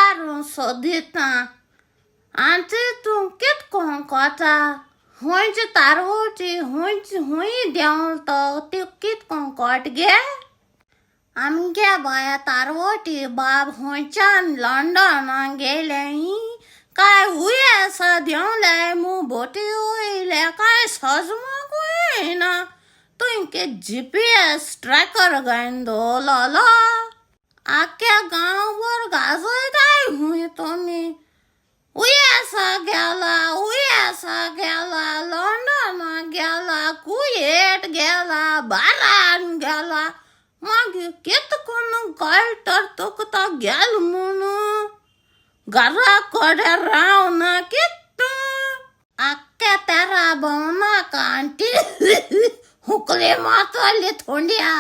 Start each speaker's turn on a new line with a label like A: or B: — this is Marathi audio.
A: Claro, sodita. Antes tu kit con cota. Onde tarote, onde ruim deu tu kit con cot गे. आमच्या बाया तारवटी बाब होंचान लंडन गेले काय हुए असं देवले मु बोटी होईले काय सजमा कोई ना तुमके जीपीएस ट्रॅकर गायन दो लाला आख्या गाववर गाजय काय हुई तुम्ही हुए असा गेला लंडन गेला कुवेट गेला बारान गेला मग कितकोन काय तर तुकता गेल म्हणून घराकडे राव ना किट्टू अक्क्या त्यारा भावना कांटी हुकले मातवली थोंड्या